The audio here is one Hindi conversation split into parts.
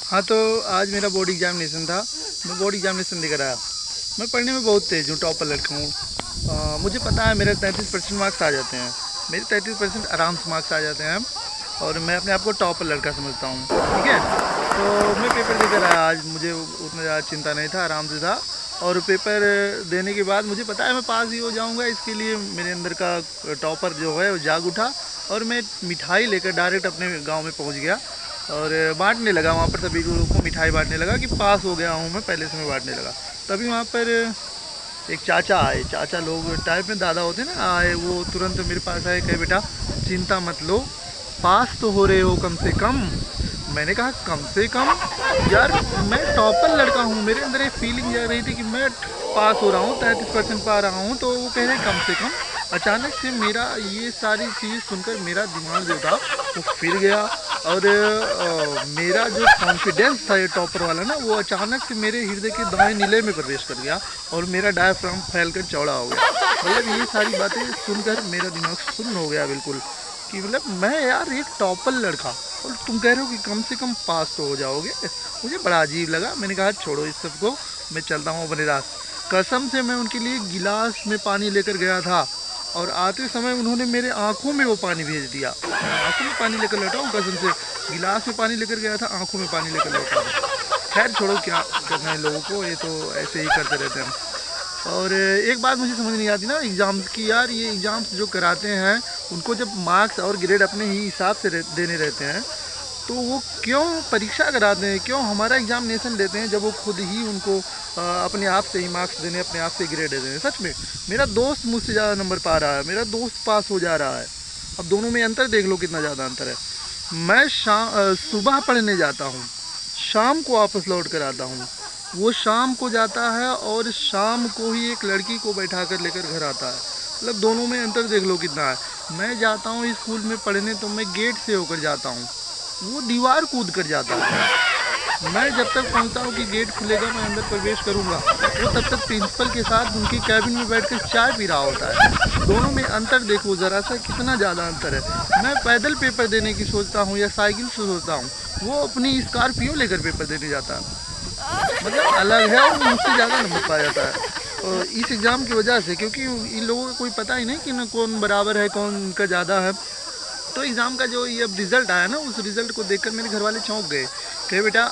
हाँ, तो आज मेरा बोर्ड एग्जामिनेशन था। मैं बोर्ड एग्जामिनेशन देकर आया। मैं पढ़ने में बहुत तेज़ हूँ, टॉपर लड़का हूँ। मुझे पता है मेरे 33% मार्क्स आ जाते हैं। मेरे 33% आराम से मार्क्स आ जाते हैं और मैं अपने आप को टॉपर लड़का समझता हूँ। ठीक है, तो मैं पेपर देकर आया आज। मुझे उतना ज़्यादा चिंता नहीं था, आराम से था। और पेपर देने के बाद मुझे पता है मैं पास ही हो जाऊँगा। इसके लिए मेरे अंदर का टॉपर जो है वो जाग उठा और मैं मिठाई लेकर डायरेक्ट अपने गाँव में पहुँच गया और बांटने लगा। वहाँ पर सभी लोगों को मिठाई बांटने लगा कि पास हो गया हूँ मैं, पहले से मैं बांटने लगा। तभी वहाँ पर एक चाचा आए। चाचा लोग टाइप में दादा होते ना, आए। वो तुरंत मेरे पास आए, कहे बेटा चिंता मत लो, पास तो हो रहे हो कम से कम। मैंने कहा कम से कम यार, मैं टॉपर लड़का हूँ। मेरे अंदर एक फीलिंग जा रही थी कि मैं पास हो रहा हूँ, 33% पा रहा हूँ। तो वो कह रहे कम से कम। अचानक से मेरा ये सारी चीज़ सुनकर मेरा दिमाग जो था वो फिर गया और मेरा जो कॉन्फिडेंस था ये टॉपर वाला ना, वो अचानक से मेरे हृदय के दाएं नीले में प्रवेश कर गया और मेरा डायफ्राम फैलकर चौड़ा हो गया। मतलब ये सारी बातें सुनकर मेरा दिमाग सुन्न हो गया बिल्कुल, कि मतलब मैं यार एक टॉपर लड़का और तुम कह रहे हो कि कम से कम पास तो हो जाओगे। मुझे बड़ा अजीब लगा। मैंने कहा छोड़ो इस सब को, मैं चलता हूँ अपने रास्ते। कसम से मैं उनके लिए गिलास में पानी लेकर गया था और आते समय उन्होंने मेरे आंखों में वो पानी भेज दिया। मैं आंखों में पानी लेकर लौटा हूँ, कसम से। गिलास में पानी लेकर गया था, आंखों में पानी लेकर लौटा हूँ। खैर छोड़ो, क्या करना है लोगों को, ये तो ऐसे ही करते रहते हैं। और एक बात मुझे समझ नहीं आती ना एग्ज़ाम की, यार ये एग्ज़ाम्स जो कराते हैं उनको जब मार्क्स और ग्रेड अपने ही हिसाब से देने रहते हैं, तो वो क्यों परीक्षा कराते हैं, क्यों हमारा एग्जामिनेशन लेते हैं, जब वो खुद ही उनको अपने आप से ही मार्क्स देने, अपने आप से ग्रेड दे दें। सच में मेरा दोस्त मुझसे ज़्यादा नंबर पा रहा है, मेरा दोस्त पास हो जा रहा है। अब दोनों में अंतर देख लो कितना ज़्यादा अंतर है। मैं सुबह पढ़ने जाता हूँ, शाम को वापस लौट कर आता हूँ। वो शाम को जाता है और शाम को ही एक लड़की को बैठा कर लेकर घर आता है। मतलब दोनों में अंतर देख लो कितना है। मैं जाता हूँ स्कूल में पढ़ने तो मैं गेट से होकर जाता हूँ, वो दीवार कूद कर जाता है। मैं जब तक पहुंचता हूँ कि गेट खुलेगा मैं अंदर प्रवेश करूंगा, वो तब तक प्रिंसिपल के साथ उनकी कैबिन में बैठकर चाय पी रहा होता है। दोनों में अंतर देखो ज़रा सा, कितना ज़्यादा अंतर है। मैं पैदल पेपर देने की सोचता हूँ या साइकिल से सोचता हूँ, वो अपनी स्कॉर्पियो लेकर पेपर देने जाता है। मतलब अलग है और मुझसे ज़्यादा नंबर पा जाता है और इस एग्ज़ाम की वजह से, क्योंकि इन लोगों को कोई पता ही नहीं कि न कौन बराबर है, कौन उनका ज़्यादा है। तो एग्ज़ाम का जो ये अब रिज़ल्ट आया ना, उस रिज़ल्ट को देखकर मेरे घर वाले चौंक गए। कहे बेटा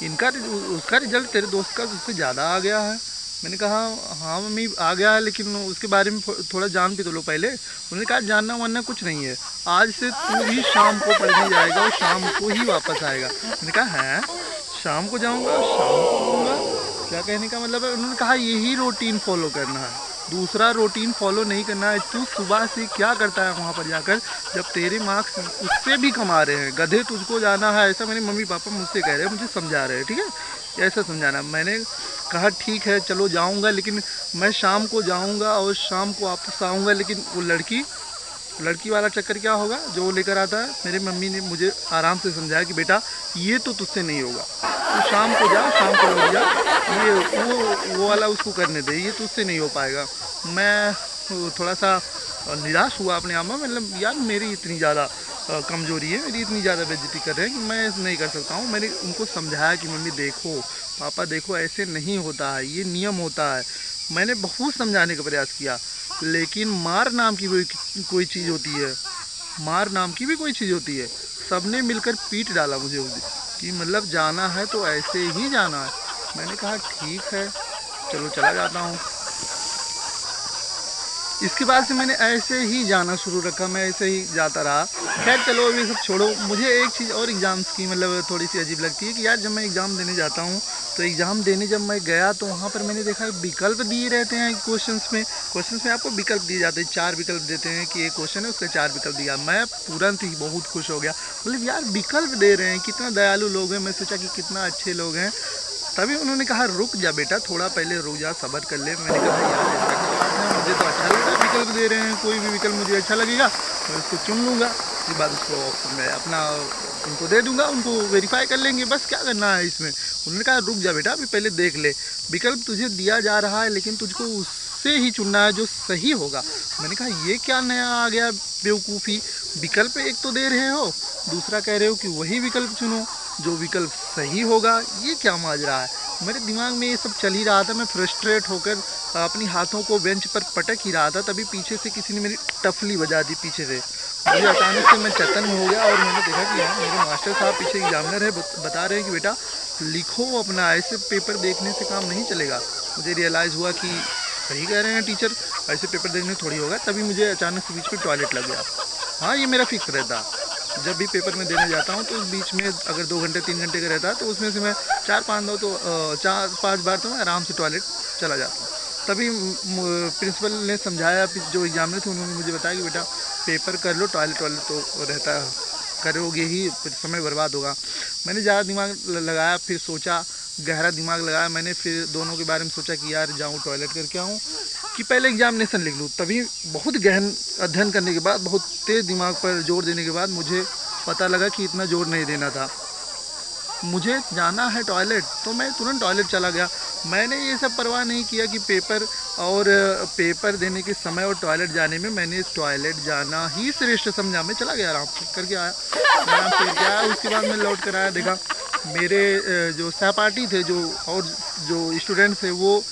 इनका उसका रिज़ल्ट तेरे दोस्त का उससे ज़्यादा आ गया है। मैंने कहा हाँ मम्मी आ गया है, लेकिन उसके बारे में थोड़ा जान भी तो लो पहले। उन्होंने कहा जानना वानना कुछ नहीं है, आज से तू भी शाम को पढ़ने जाएगा और शाम को ही वापस आएगा। मैंने कहा है शाम को जाऊँगा शाम को आऊँगा, क्या कहने का मतलब है। उन्होंने कहा यही रूटीन फॉलो करना है, दूसरा रूटीन फॉलो नहीं करना है। तू सुबह से क्या करता है वहाँ पर जाकर, जब तेरे मार्क्स उससे भी कम आ रहे हैं, गधे तुझको जाना है। ऐसा मेरे मम्मी पापा मुझसे कह रहे हैं, मुझे समझा रहे हैं। ठीक है, ऐसा समझाना। मैंने कहा ठीक है चलो जाऊँगा, लेकिन मैं शाम को जाऊँगा और शाम को वापस आऊँगा। लेकिन वो लड़की वाला चक्कर क्या होगा जो वो लेकर आता है। मेरी मम्मी ने मुझे आराम से समझाया कि बेटा ये तो तुझसे नहीं होगा, तू शाम को जा, शाम को लौट जा, ये वो वाला उसको करने दे, ये तुझसे नहीं हो पाएगा। मैं थोड़ा सा निराश हुआ अपने आप में। मतलब यार मेरी इतनी ज़्यादा कमज़ोरी है, मेरी इतनी ज़्यादा बेइज्जती कर रहे हैं कि मैं नहीं कर सकता हूँ। मैंने उनको समझाया कि मम्मी देखो, पापा देखो, ऐसे नहीं होता है, ये नियम होता है। मैंने बहुत समझाने का प्रयास किया, लेकिन मार नाम की कोई चीज़ होती है, मार नाम की भी कोई चीज़ होती है। सबने मिलकर पीट डाला मुझे उस दिन, कि मतलब जाना है तो ऐसे ही जाना है। मैंने कहा ठीक है चलो चला जाता हूँ। इसके बाद से मैंने ऐसे ही जाना शुरू रखा, मैं ऐसे ही जाता रहा। खैर चलो अभी सब छोड़ो। मुझे एक चीज़ और एग्ज़ाम्स की मतलब थोड़ी सी अजीब लगती है कि यार जब मैं एग्ज़ाम देने जाता हूँ, तो एग्ज़ाम देने जब मैं गया तो वहाँ पर मैंने देखा विकल्प दिए रहते हैं क्वेश्चंस में आपको विकल्प दिए जाते हैं। 4 विकल्प देते हैं कि एक क्वेश्चन है उसका 4 विकल्प दिया। मैं तुरंत ही बहुत खुश हो गया, मतलब यार विकल्प दे रहे हैं, कितना दयालु लोग हैं। मैं सोचा कि कितना अच्छे लोग हैं। तभी उन्होंने कहा रुक जा बेटा, थोड़ा पहले रुक जा, सब्र कर ले। मैंने कहा यार ऐसा क्या बात है, मुझे तो अच्छा लग रहा है, विकल्प दे रहे हैं, कोई भी विकल्प मुझे अच्छा लगेगा मैं उसको चुन लूँगा। उसके बाद उसको मैं अपना उनको दे दूँगा, उनको वेरीफाई कर लेंगे, बस क्या करना है इसमें। उन्होंने कहा रुक जा बेटा, अभी पहले देख ले, विकल्प तुझे दिया जा रहा है लेकिन तुझको उससे ही चुनना है जो सही होगा। मैंने कहा ये क्या नया आ गया बेवकूफ़ी, विकल्प एक तो दे रहे हो, दूसरा कह रहे हो कि वही विकल्प चुनो। जो विकल्प सही होगा। ये क्या माजरा है, मेरे दिमाग में ये सब चल ही रहा था। मैं फ्रस्ट्रेट होकर अपनी हाथों को बेंच पर पटक ही रहा था, तभी पीछे से किसी ने मेरी टफली बजा दी पीछे से। मुझे अचानक से मैं चेतन हो गया और मैंने देखा कि यार मेरे मास्टर साहब पीछे एग्जामिनर है, बता रहे हैं कि बेटा लिखो अपना, ऐसे पेपर देखने से काम नहीं चलेगा। मुझे रियलाइज़ हुआ कि सही कह रहे हैं टीचर, ऐसे पेपर देखने थोड़ी होगा। तभी मुझे अचानक से बीच में टॉयलेट लग गया। हाँ, ये मेरा फिक्स रहता, जब भी पेपर में देने जाता हूँ तो उस बीच में अगर 2 घंटे 3 घंटे का रहता है तो उसमें से मैं 4-5 बार तो मैं आराम से टॉयलेट चला जाता हूँ। तभी प्रिंसिपल ने समझाया, जो एग्जामिनर थे उन्होंने मुझे बताया कि बेटा पेपर कर लो, टॉयलेट तो रहता है, करोगे ही फिर समय बर्बाद होगा। मैंने ज़्यादा दिमाग लगाया, फिर सोचा, गहरा दिमाग लगाया मैंने, फिर दोनों के बारे में सोचा कि यार जाऊँ टॉयलेट करके आऊँ कि पहले एग्जामिनेशन लिख लूँ। तभी बहुत गहन अध्ययन करने के बाद, बहुत तेज़ दिमाग पर जोर देने के बाद मुझे पता लगा कि इतना जोर नहीं देना था। मुझे जाना है टॉयलेट, तो मैं तुरंत टॉयलेट चला गया। मैंने ये सब परवाह नहीं किया कि पेपर देने के समय और टॉयलेट जाने में, मैंने टॉयलेट जाना ही श्रेष्ठ समझा। मैं चला गया, आराम करके आया, आराम से गया। उसके बाद मैं लौट कर आया, देखा मेरे जो सहपाठी थे जो स्टूडेंट्स थे वो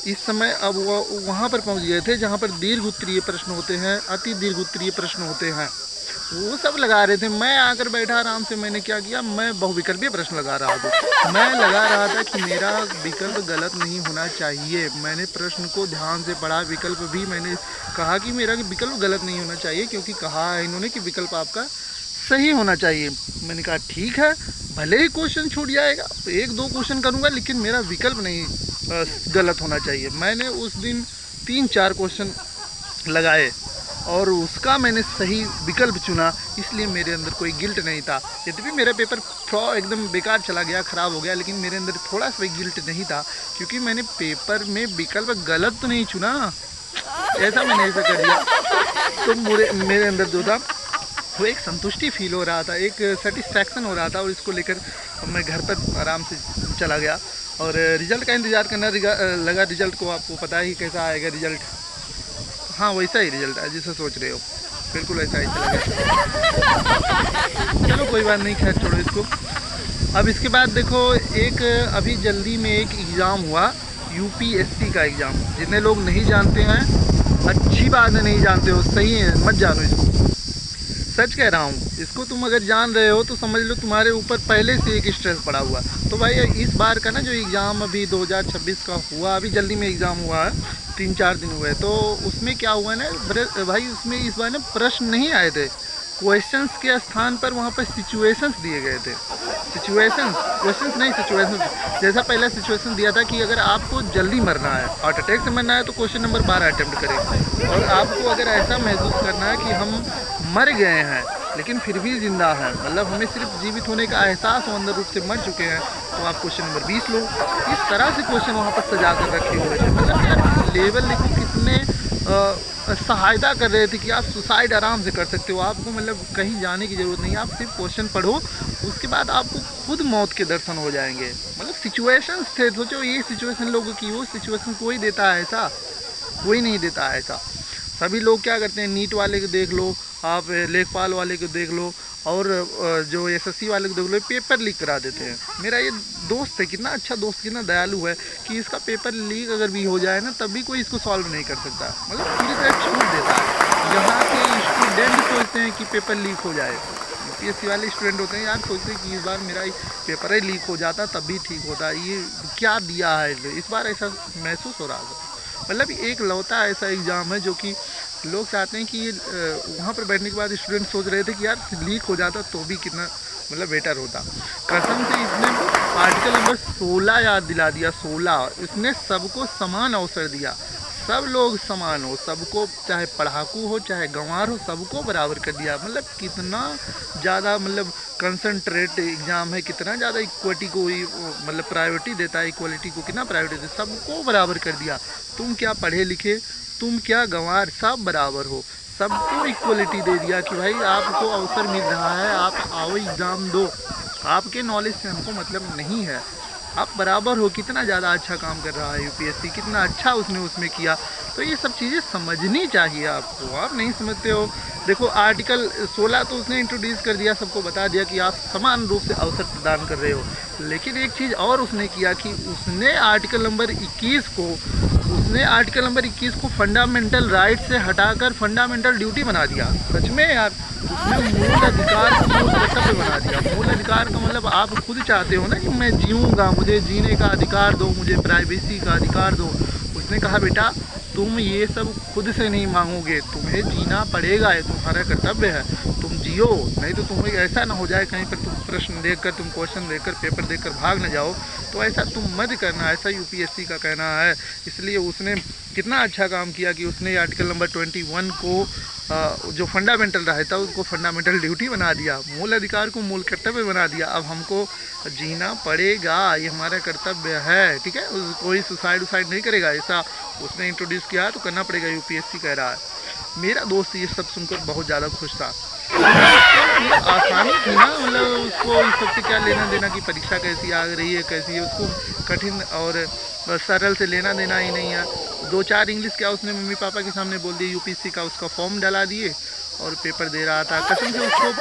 इस समय अब वो वहाँ पर पहुँच गए थे जहाँ पर दीर्घ उत्तरीय प्रश्न होते हैं, अति दीर्घ उत्तरीय प्रश्न होते हैं, वो सब लगा रहे थे। मैं आकर बैठा आराम से। मैंने क्या किया, मैं बहुविकल्पीय प्रश्न लगा रहा था। मैं लगा रहा था कि मेरा विकल्प गलत नहीं होना चाहिए। मैंने प्रश्न को ध्यान से पढ़ा, विकल्प भी मैंने कहा कि मेरा विकल्प गलत नहीं होना चाहिए, क्योंकि कहा है इन्होंने कि विकल्प आपका सही होना चाहिए। मैंने कहा ठीक है, भले ही क्वेश्चन छूट जाएगा, 1-2 क्वेश्चन करूँगा, लेकिन मेरा विकल्प नहीं गलत होना चाहिए। मैंने उस दिन 3-4 क्वेश्चन लगाए और उसका मैंने सही विकल्प चुना, इसलिए मेरे अंदर कोई गिल्ट नहीं था। यद्यपि मेरा पेपर एकदम बेकार चला गया, ख़राब हो गया, लेकिन मेरे अंदर थोड़ा सा गिल्ट नहीं था, क्योंकि मैंने पेपर में विकल्प गलत तो नहीं चुना, ऐसा मैंने ऐसा कर दिया। तो मेरे अंदर जो था वो एक संतुष्टि फील हो रहा था, एक सेटिस्फैक्शन हो रहा था, और इसको लेकर मैं घर पर आराम से चला गया और रिज़ल्ट का इंतज़ार करना लगा। रिज़ल्ट को आपको पता ही कैसा आएगा रिज़ल्ट। हाँ, वैसा ही रिजल्ट है जैसा सोच रहे हो, बिल्कुल ऐसा ही चला गया। चलो कोई बात नहीं, खैर छोड़ो इसको। अब इसके बाद देखो, एक अभी जल्दी में एक एग्ज़ाम हुआ, यूपीएससी का एग्ज़ाम। जितने लोग नहीं जानते हैं, अच्छी बात है, नहीं जानते हो, सही है, मत जानो इसको, सच कह रहा हूँ। इसको तुम अगर जान रहे हो तो समझ लो तुम्हारे ऊपर पहले से एक स्ट्रेस पड़ा हुआ। तो भाई इस बार का ना जो एग्ज़ाम अभी 2026 का हुआ, अभी जल्दी में एग्ज़ाम हुआ है, 3-4 दिन हुए, तो उसमें क्या हुआ ना भाई, उसमें इस बार ना प्रश्न नहीं आए थे, क्वेश्चंस के स्थान पर वहाँ पर सिचुएशंस दिए गए थे। क्वेश्चंस नहीं, सिचुएशंस। जैसा पहला सिचुएशन दिया था कि अगर आपको जल्दी मरना है, हार्ट अटैक से मरना है, तो क्वेश्चन नंबर 12 अटैम्प्ट करें, और आपको अगर ऐसा महसूस करना है कि हम मर गए हैं लेकिन फिर भी ज़िंदा हैं, मतलब हमें सिर्फ जीवित होने का एहसास हो, अंदर रूप से मर चुके हैं, तो आप क्वेश्चन नंबर 20 लो। इस तरह से क्वेश्चन वहाँ पर सजा कर रखे हुए थे। मतलब यार लेवल देखो कितने सहायता कर रहे थे कि आप सुसाइड आराम से कर सकते हो, आपको मतलब कहीं जाने की ज़रूरत नहीं, आप सिर्फ क्वेश्चन पढ़ो, उसके बाद आपको खुद मौत के दर्शन हो जाएंगे। मतलब सिचुएशंस थे, सोचो ये सिचुएशन लोगों की, वो सिचुएशन कोई देता है ऐसा? कोई नहीं देता है ऐसा। सभी लोग क्या करते हैं, नीट वाले को देख लो, आप लेखपाल वाले को देख लो, और जो एसएससी वाले को देख लो, पेपर लीक करा देते हैं। मेरा ये दोस्त है, कितना अच्छा दोस्त, कितना दयालु है कि इसका पेपर लीक अगर भी हो जाए ना, तब भी कोई इसको सॉल्व नहीं कर सकता, मतलब पूरी तरह छूट देता है। यहाँ के स्टूडेंट सोचते हैं कि पेपर लीक हो जाए, यूपीएससी वाले स्टूडेंट होते हैं यार, सोचते हैं कि इस बार मेरा पेपर ही लीक हो जाता तब भी ठीक होता, ये क्या दिया है, इस बार ऐसा महसूस हो रहा था। मतलब एक लौता ऐसा एग्ज़ाम है जो कि लोग चाहते हैं कि ये वहाँ पर बैठने के बाद स्टूडेंट सोच रहे थे कि यार लीक हो जाता तो भी कितना मतलब बेटर होता। कसम से इसने आर्टिकल नंबर 16 याद दिला दिया, 16। इसने सबको समान अवसर दिया, सब लोग समान हो, सबको, चाहे पढ़ाकू हो चाहे गंवार हो, सबको बराबर कर दिया। मतलब कितना ज़्यादा मतलब कंसंट्रेट एग्ज़ाम है, कितना ज़्यादा इक्वलिटी को मतलब प्रायोरिटी देता है, इक्वलिटी को कितना प्रायोरिटी देता है, सबको बराबर कर दिया। तुम क्या पढ़े लिखे, तुम क्या गंवार, सब बराबर हो, सबको इक्वलिटी दे दिया कि भाई आपको अवसर मिल रहा है, आप आओ एग्ज़ाम दो, आपके नॉलेज से हमको मतलब नहीं है, आप बराबर हो। कितना ज़्यादा अच्छा काम कर रहा है यूपीएससी, कितना अच्छा उसने उसमें किया। तो ये सब चीज़ें समझनी चाहिए आपको, आप नहीं समझते हो, देखो आर्टिकल 16 तो उसने इंट्रोड्यूस कर दिया, सबको बता दिया कि आप समान रूप से अवसर प्रदान कर रहे हो, लेकिन एक चीज़ और उसने किया कि उसने आर्टिकल नंबर 21 को फंडामेंटल राइट से हटाकर फंडामेंटल ड्यूटी बना दिया। सच में यार, उसने मूल अधिकार को मूल कर्तव्य बना दिया। मूल अधिकार का मतलब आप खुद चाहते हो ना कि मैं जीऊँगा, मुझे जीने का अधिकार दो, मुझे प्राइवेसी का अधिकार दो। उसने कहा बेटा तुम ये सब खुद से नहीं मांगोगे, तुम्हें जीना पड़ेगा, ये तुम्हारा कर्तव्य है, तुम जियो, नहीं तो तुम्हें ऐसा ना हो जाए कहीं पर तुम प्रश्न देकर, तुम क्वेश्चन देकर, पेपर देकर भाग न जाओ। तो ऐसा तुम मत करना, ऐसा यूपीएससी का कहना है। इसलिए उसने कितना अच्छा काम किया कि उसने आर्टिकल नंबर 21 को जो फंडामेंटल राइट था उसको फंडामेंटल ड्यूटी बना दिया, मूल अधिकार को मूल कर्तव्य बना दिया। अब हमको जीना पड़ेगा, ये हमारा कर्तव्य है, ठीक है। कोई सुसाइड नहीं करेगा, ऐसा उसने इंट्रोड्यूस किया तो करना पड़ेगा, यूपीएससी कह रहा है। मेरा दोस्त ये सब सुनकर बहुत ज़्यादा खुश था। ये आसानी थी ना, मतलब उसको इस सब से क्या लेना देना कि परीक्षा कैसी आ रही है कैसी है, उसको कठिन और सरल से लेना देना ही नहीं है। 2-4 इंग्लिश क्या उसने मम्मी पापा के सामने बोल दिया, यूपीएससी का उसका फॉर्म डला दिए और पेपर दे रहा था। कसम से उसको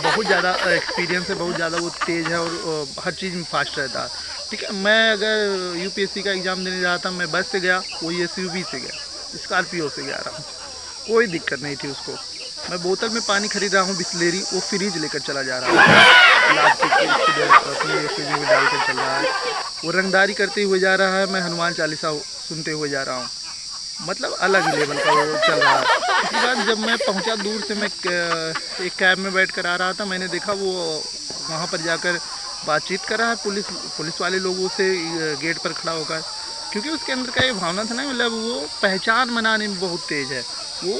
बहुत ज़्यादा एक्सपीरियंस है, बहुत ज़्यादा वो तेज़ है और हर चीज़ में फास्ट रहता है, ठीक है। मैं अगर यूपीएससी का एग्ज़ाम देने जा रहा था, मैं बस से गया, कोई एसयूवी से गया, स्कॉर्पियो से गया आराम से, कोई दिक्कत नहीं थी उसको। मैं बोतल में पानी खरीद रहा हूँ बिस्लेरी, वो फ्रिज लेकर चला जा रहा है, अपनी एसयूवी में डाल कर चल रहा है। वो रंगदारी करते हुए जा रहा है, मैं हनुमान चालीसा सुनते हुए जा रहा हूँ। मतलब अलग ही लेवल का वो चल रहा है। उसके बाद जब मैं पहुंचा, दूर से मैं एक कैब में बैठ कर आ रहा था, मैंने देखा वो वहां पर जाकर बातचीत कर रहा है पुलिस वाले लोगों से गेट पर खड़ा होकर, क्योंकि उसके अंदर का ये भावना था ना, मतलब वो पहचान बनाने में बहुत तेज़ है। वो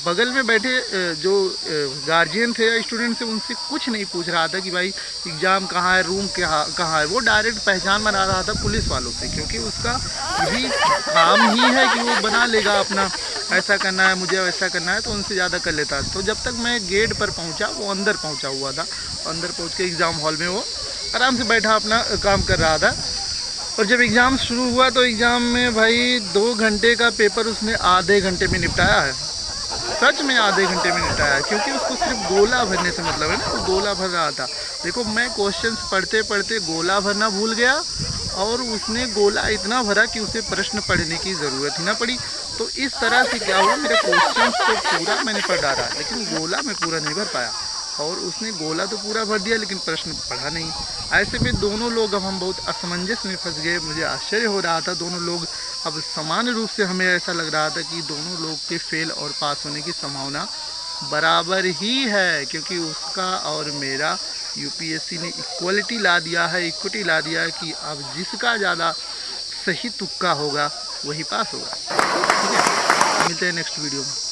बगल में बैठे जो गार्जियन थे या स्टूडेंट थे उनसे कुछ नहीं पूछ रहा था कि भाई एग्ज़ाम कहाँ है, रूम कहाँ है। वो डायरेक्ट पहचान बना रहा था पुलिस वालों से, क्योंकि उसका यही काम ही है कि वो बना लेगा अपना, ऐसा करना है मुझे, वैसा करना है, तो उनसे ज़्यादा कर लेता। तो जब तक मैं गेट पर पहुँचा, वो अंदर पहुँचा हुआ था। अंदर पहुँच के एग्ज़ाम हॉल में वो आराम से बैठा अपना काम कर रहा था। और जब एग्ज़ाम शुरू हुआ तो एग्ज़ाम में भाई 2 घंटे का पेपर उसने आधे घंटे में निपटाया है। सच में आधे घंटे में निपटाया है, क्योंकि उसको सिर्फ गोला भरने से मतलब है ना, वो गोला भर रहा था। देखो मैं क्वेश्चंस पढ़ते पढ़ते गोला भरना भूल गया, और उसने गोला इतना भरा कि उसे प्रश्न पढ़ने की ज़रूरत ही ना पड़ी। तो इस तरह से क्या हुआ, मेरे क्वेश्चंस तो पूरा मैंने पढ़ डाला, लेकिन गोला मैं पूरा नहीं भर पाया। और उसने गोला तो पूरा भर दिया लेकिन प्रश्न पढ़ा नहीं। ऐसे में दोनों लोग, अब हम बहुत असमंजस में फंस गए। मुझे आश्चर्य हो रहा था, दोनों लोग अब समान रूप से, हमें ऐसा लग रहा था कि दोनों लोग के फेल और पास होने की संभावना बराबर ही है, क्योंकि उसका और मेरा यूपीएससी ने इक्वलिटी ला दिया है, इक्विटी ला दिया है कि अब जिसका ज़्यादा सही तुक्का होगा वही पास होगा। ठीक है, मिलते हैं नेक्स्ट वीडियो में।